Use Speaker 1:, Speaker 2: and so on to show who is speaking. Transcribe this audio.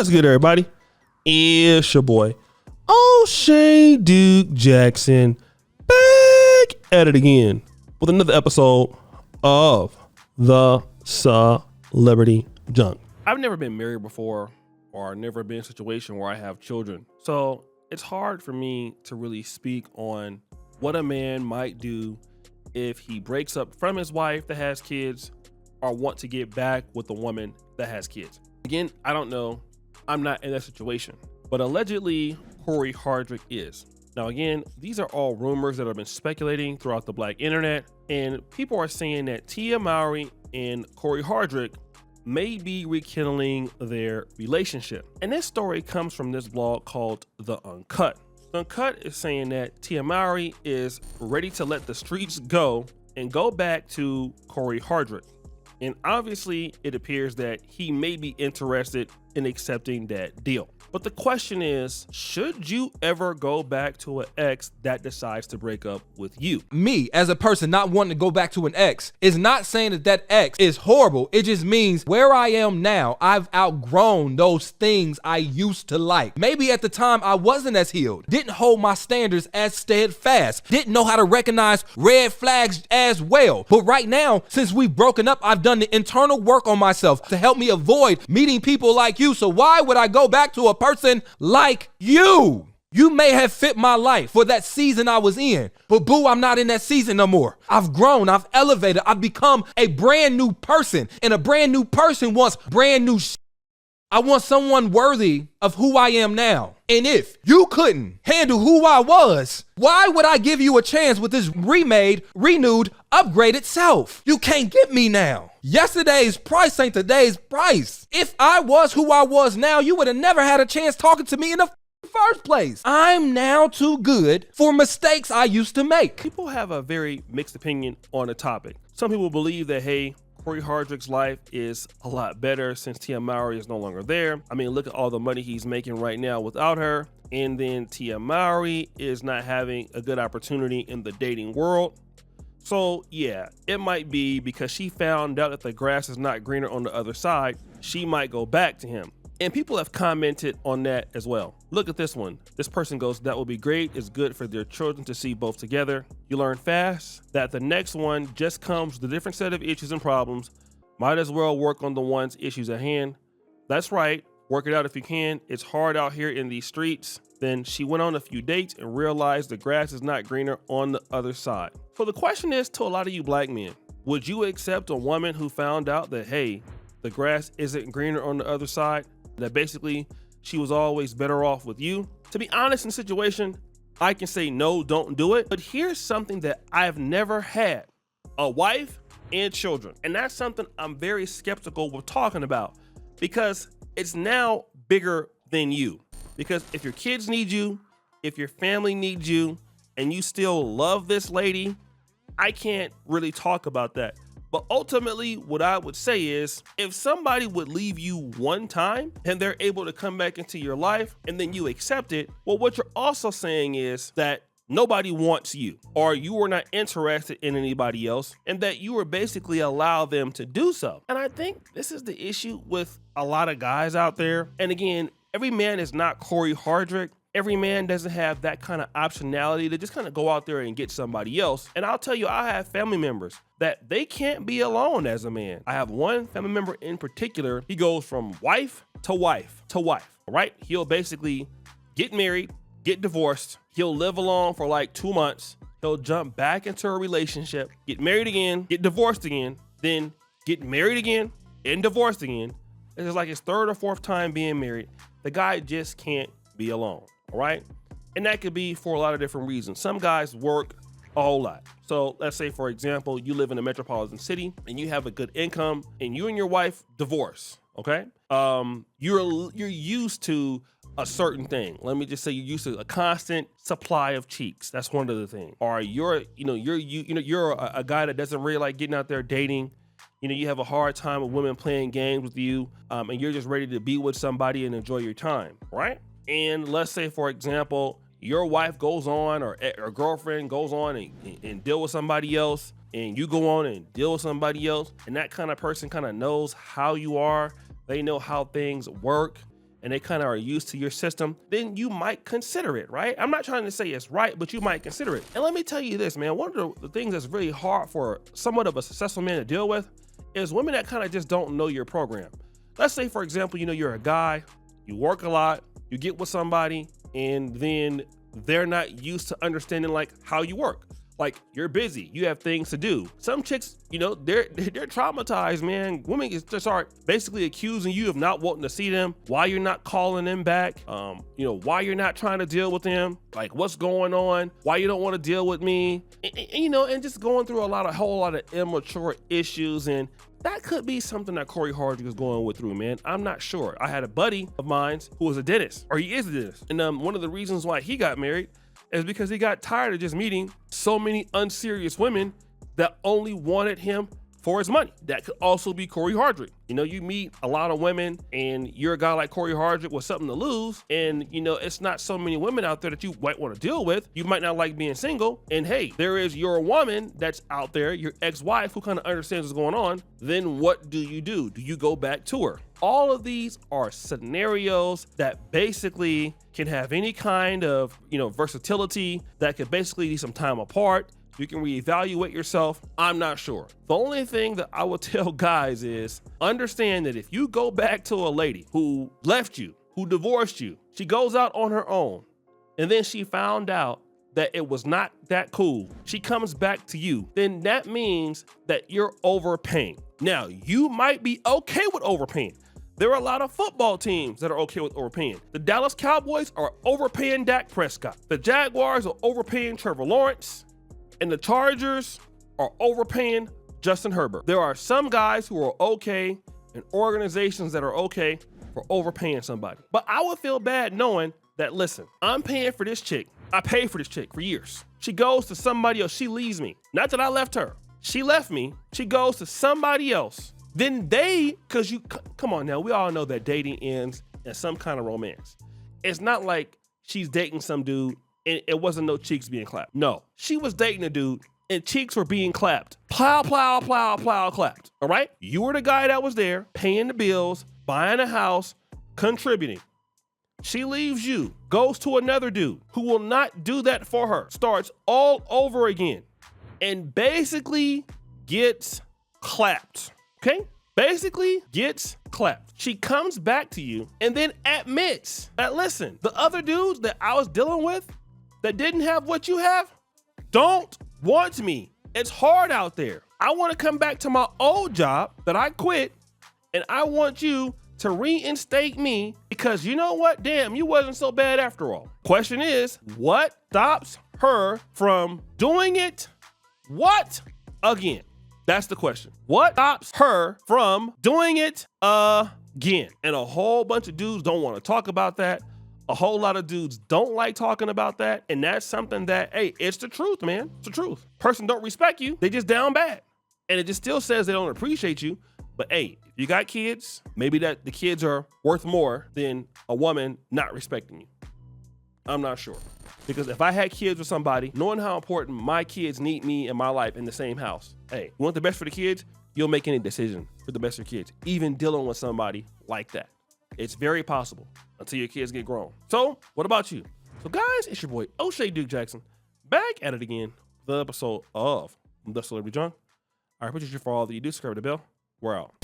Speaker 1: What's good, everybody? It's your boy, O'Shea Duke Jackson, back at it again with another episode of the Celebrity Junk. I've never been married before, or never been in a situation where I have children, so it's hard for me to really speak on what a man might do if he breaks up from his wife that has kids or want to get back with the woman that has kids. Again, I don't know. I'm not in that situation, but allegedly Cory Hardrict is. Now again, these are all rumors that have been speculating throughout the black internet, and people are saying that Mowry and Cory Hardrict may be rekindling their relationship. And this story comes from this blog called The Uncut. The Uncut is saying that Mowry is ready to let the streets go and go back to Cory Hardrict. And obviously it appears that he may be interested in accepting that deal. But the question is, should you ever go back to an ex that decides to break up with you?
Speaker 2: Me, as a person not wanting to go back to an ex, is not saying that that ex is horrible. It just means where I am now, I've outgrown those things I used to like. Maybe at the time I wasn't as healed, didn't hold my standards as steadfast, didn't know how to recognize red flags as well. But right now, since we've broken up, I've done the internal work on myself to help me avoid meeting people like you. So why would I go back to a person like you? You may have fit my life for that season I was in, but boo, I'm not in that season no more. I've grown, I've elevated, I've become a brand new person, and a brand new person wants brand new shit. I want someone worthy of who I am now. And if you couldn't handle who I was, why would I give you a chance with this remade, renewed, upgraded self? You can't get me now. Yesterday's price ain't today's price. If I was who I was now, you would have never had a chance talking to me in the first place. I'm now too good for mistakes I used to make.
Speaker 1: People have a very mixed opinion on the topic. Some people believe that, hey, Cory Hardrict's life is a lot better since Mowry is no longer there. I mean, look at all the money he's making right now without her. And then Mowry is not having a good opportunity in the dating world. So yeah, it might be because she found out that the grass is not greener on the other side, she might go back to him. And people have commented on that as well. Look at this one. This person goes, that would be great. It's good for their children to see both together. You learn fast that the next one just comes with a different set of issues and problems. Might as well work on the one's issues at hand. That's right. Work it out if you can. It's hard out here in these streets. Then she went on a few dates and realized the grass is not greener on the other side. So the question is to a lot of you black men, would you accept a woman who found out that, hey, the grass isn't greener on the other side? That basically she was always better off with you? To be honest, in the situation, I can say no, don't do it. But here's something that I've never had: a wife and children. And that's something I'm very skeptical with talking about, because it's now bigger than you. Because if your kids need you, if your family needs you, and you still love this lady, I can't really talk about that. But ultimately, what I would say is, if somebody would leave you one time and they're able to come back into your life and then you accept it, well, what you're also saying is that nobody wants you, or you are not interested in anybody else, and that you were basically allow them to do so. And I think this is the issue with a lot of guys out there. And again, every man is not Cory Hardrict. Every man doesn't have that kind of optionality to just kind of go out there and get somebody else. And I'll tell you, I have family members that they can't be alone as a man. I have one family member in particular. He goes from wife to wife to wife, right? He'll basically get married, get divorced. He'll live alone for like 2 months. He'll jump back into a relationship, get married again, get divorced again, then get married again and divorced again. This is like his third or fourth time being married. The guy just can't be alone. All right. And that could be for a lot of different reasons. Some guys work a whole lot. So let's say, for example, you live in a metropolitan city and you have a good income and you and your wife divorce. OK, you're used to a certain thing. Let me just say you're used to a constant supply of cheeks. That's one of the things. Or you're a guy that doesn't really like getting out there dating. You know, you have a hard time with women playing games with you, and you're just ready to be with somebody and enjoy your time. Right. And let's say, for example, your wife goes on, or girlfriend goes on and deal with somebody else, and you go on and deal with somebody else, and that kind of person kind of knows how you are. They know how things work. and they kind of are used to your system, then you might consider it, right? I'm not trying to say it's right, but you might consider it. And let me tell you this, man, one of the things that's really hard for somewhat of a successful man to deal with is women that kind of just don't know your program. Let's say, for example, you know, you're a guy, you work a lot, you get with somebody, and then they're not used to understanding like how you work. Like, you're busy, you have things to do. Some chicks, you know, they're traumatized, man. Women just start basically accusing you of not wanting to see them, why you're not calling them back, you know, why you're not trying to deal with them, like what's going on, why you don't want to deal with me, and, you know, and just going through a whole lot of immature issues. And that could be something that Cory Hardrict is going through, man. I'm not sure. I had a buddy of mine who was a dentist, or he is a dentist. And one of the reasons why he got married is because he got tired of just meeting so many unserious women that only wanted him for his money. That could also be Cory Hardrict. You know, you meet a lot of women and you're a guy like Cory Hardrict with something to lose, and you know, it's not so many women out there that you might want to deal with. You might not like being single, and hey, there is your woman that's out there, your ex-wife, who kind of understands what's going on. Then what do? Do you go back to her? All of these are scenarios that basically can have any kind of, you know, versatility, that could basically be some time apart. You can reevaluate yourself. I'm not sure. The only thing that I will tell guys is understand that if you go back to a lady who left you, who divorced you, she goes out on her own, and then she found out that it was not that cool, she comes back to you, then that means that you're overpaying. Now, you might be okay with overpaying. There are a lot of football teams that are okay with overpaying. The Dallas Cowboys are overpaying Dak Prescott. The Jaguars are overpaying Trevor Lawrence. And the Chargers are overpaying Justin Herbert. There are some guys who are okay and organizations that are okay for overpaying somebody. But I would feel bad knowing that, listen, I'm paying for this chick. I paid for this chick for years. She goes to somebody else. She leaves me. Not that I left her. She left me. She goes to somebody else. Then because come on now, we all know that dating ends in some kind of romance. It's not like she's dating some dude and it wasn't no cheeks being clapped. No, she was dating a dude and cheeks were being clapped. Plow, plow, plow, plow, clapped. All right? You were the guy that was there, paying the bills, buying a house, contributing. She leaves you, goes to another dude who will not do that for her, starts all over again, and basically gets clapped. Okay? Basically gets clapped. She comes back to you and then admits that, listen, the other dudes that I was dealing with that didn't have what you have don't want me. It's hard out there. I want to come back to my old job that I quit, and I want you to reinstate me because you know what? Damn, you wasn't so bad after all. Question is, what stops her from doing it? What? Again. That's the question. What stops her from doing it again? And a whole bunch of dudes don't want to talk about that. A whole lot of dudes don't like talking about that. And that's something that, hey, it's the truth, man. It's the truth. Person don't respect you. They just down bad. And it just still says they don't appreciate you. But hey, if you got kids, maybe that the kids are worth more than a woman not respecting you. I'm not sure. Because if I had kids with somebody, knowing how important my kids need me in my life in the same house, hey, you want the best for the kids, you'll make any decision for the best for your kids, even dealing with somebody like that. It's very possible until your kids get grown. So what about you? So guys, it's your boy, O'Shea Duke Jackson, back at it again, the episode of The Celebrity Junk. I appreciate you for all that you do. Subscribe to the bell. We're out.